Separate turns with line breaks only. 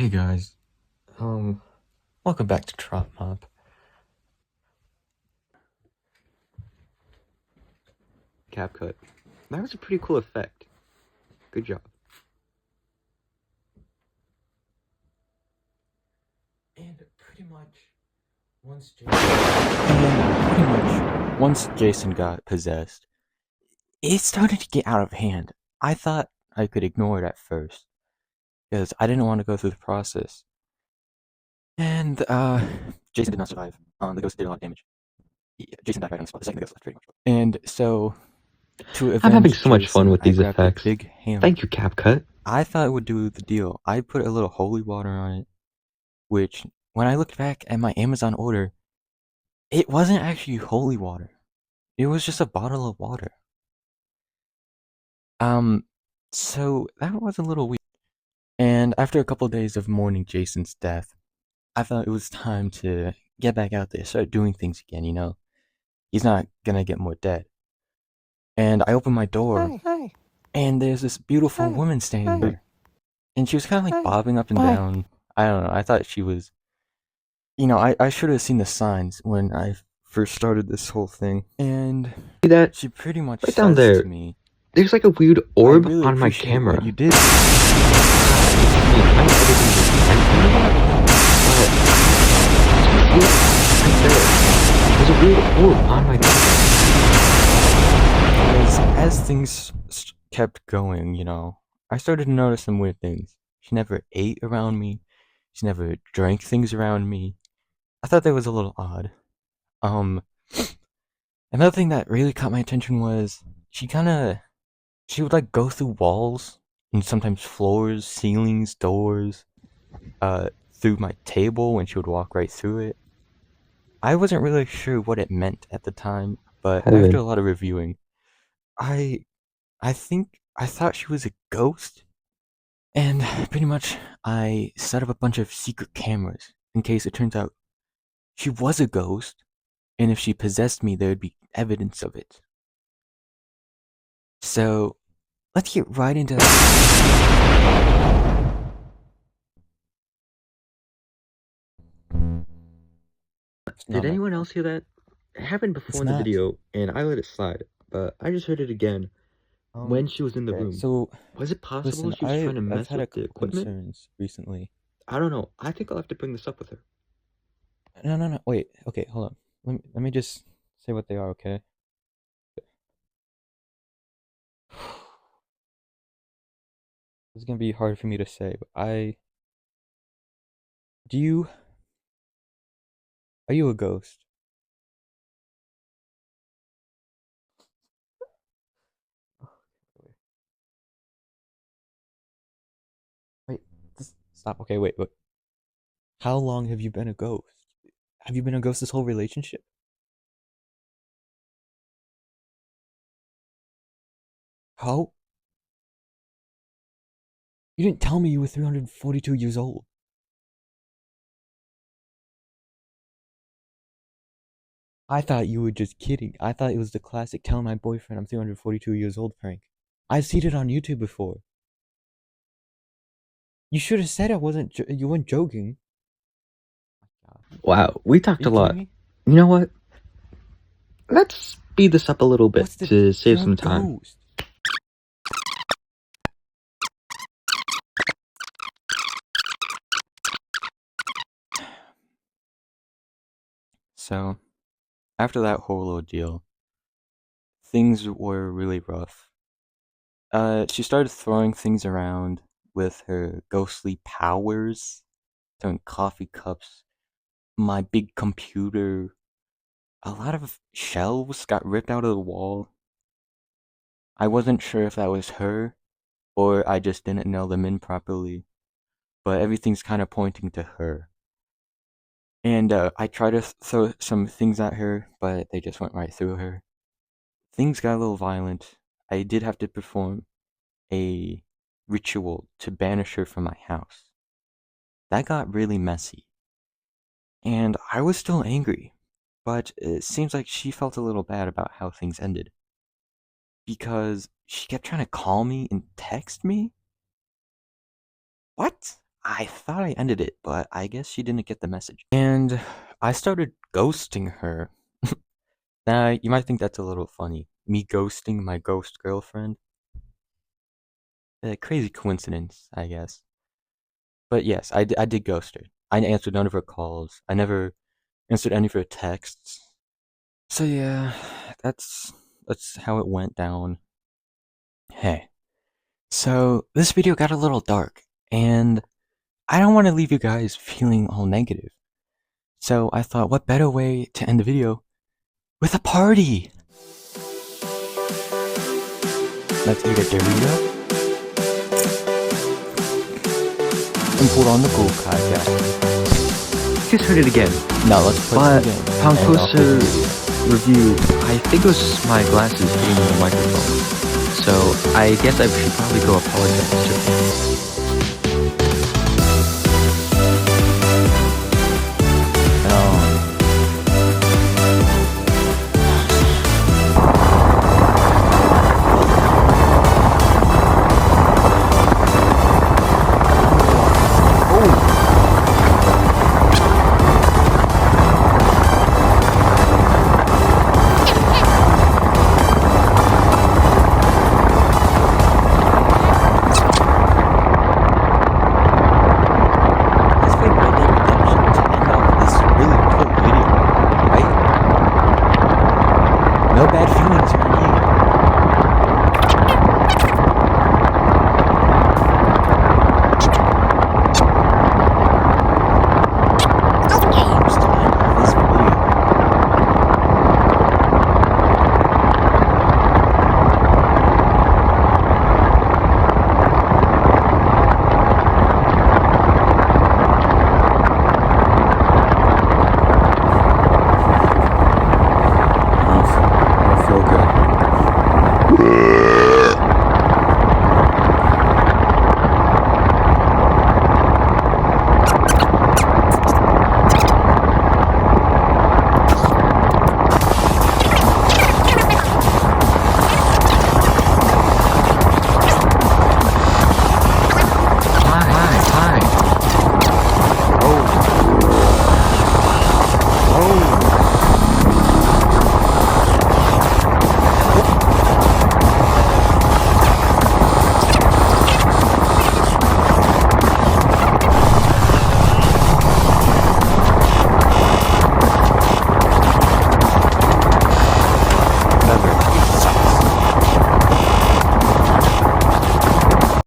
Hey guys, welcome back to Trot Mob. CapCut. That was a pretty cool effect. Good job. And pretty much once Jason got possessed, it started to get out of hand. I thought I could ignore it at first because I didn't want to go through the process. And Jason did not survive. The ghost did a lot of damage. Jason died right on the spot. The second the ghost left, pretty much. And so to avenge
I'm having so much fun
Jason,
with
I
these
grabbed a
effects.
big hammer.
Thank you, CapCut.
I thought it would do the deal. I put a little holy water on it, which when I looked back at my Amazon order, it wasn't actually holy water. It was just a bottle of water. Um, so that was a little weird. And after a couple of days of mourning Jason's death, I thought it was time to get back out there, start doing things again, you know? He's not gonna get more dead. And I opened my door,
Hi.
and there's this beautiful
Hi.
woman standing
Hi.
there. And she was kind of like
Hi.
bobbing up and
Hi.
down. I don't know. I thought she was, I should have seen the signs when I first started this whole thing. And
See that?
she pretty much
Right down
says to
there.
me,
There's like a weird
I
orb
really
on my
appreciate
camera.
what you did.
I'm editing this right now, but right there. There's a weird orb on my camera.
As things kept going, I started to notice some weird things. She never ate around me. She never drank things around me. I thought that was a little odd. Um, Another thing that really caught my attention was she would like go through walls and sometimes floors, ceilings, doors, through my table when she would walk right through it. I wasn't really sure what it meant at the time, but after a lot of reviewing, I I thought she was a ghost, and pretty much I set up a bunch of secret cameras in case it turns out she was a ghost, and if she possessed me, there would be evidence of it. So let's get right into
Did anyone else hear that? It happened before in the video, and I let it slide, but I just heard it again when she was in the room.
So
Was it possible
listen,
she was trying to
I've
mess
had a
with the
couple
equipment?
concerns recently.
I don't know. I think I'll have to bring this up with her.
No, wait. Okay, hold on. Let me just say what they are, okay? This is gonna be hard for me to say, but do you, are you a ghost? Wait, just stop. Okay, wait. How long have you been a ghost? Have you been a ghost this whole relationship? How? You didn't tell me you were 342 years old. I thought you were just kidding. I thought it was the classic tell my boyfriend I'm 342 years old prank. I've seen it on YouTube before. You should have said you weren't joking.
Wow, we
Are
talked
you
a
kidding
lot.
me?
You know what? Let's speed this up a little bit to save
You're a
some time.
ghost. So, after that whole ordeal, things were really rough. She started throwing things around with her ghostly powers, throwing coffee cups, my big computer. A lot of shelves got ripped out of the wall. I wasn't sure if that was her or I just didn't nail them in properly, but everything's kind of pointing to her. And I tried to throw some things at her, but they just went right through her. Things got a little violent. I did have to perform a ritual to banish her from my house. That got really messy. And I was still angry, but it seems like she felt a little bad about how things ended. Because she kept trying to call me and text me? What? I thought I ended it, but I guess she didn't get the message. And I started ghosting her. Now, you might think that's a little funny. Me ghosting my ghost girlfriend. A crazy coincidence, I guess. But yes, I did ghost her. I answered none of her calls. I never answered any of her texts. So yeah, that's how it went down. Hey, so this video got a little dark, and I don't want to leave you guys feeling all negative. So I thought, what better way to end the video with a party? Let's eat a Dorito and put on the cool kayak.
Just heard it again.
Now let's put it again.
Upon closer review, I think it was my glasses hitting the microphone. So I guess I should probably go apologize to her.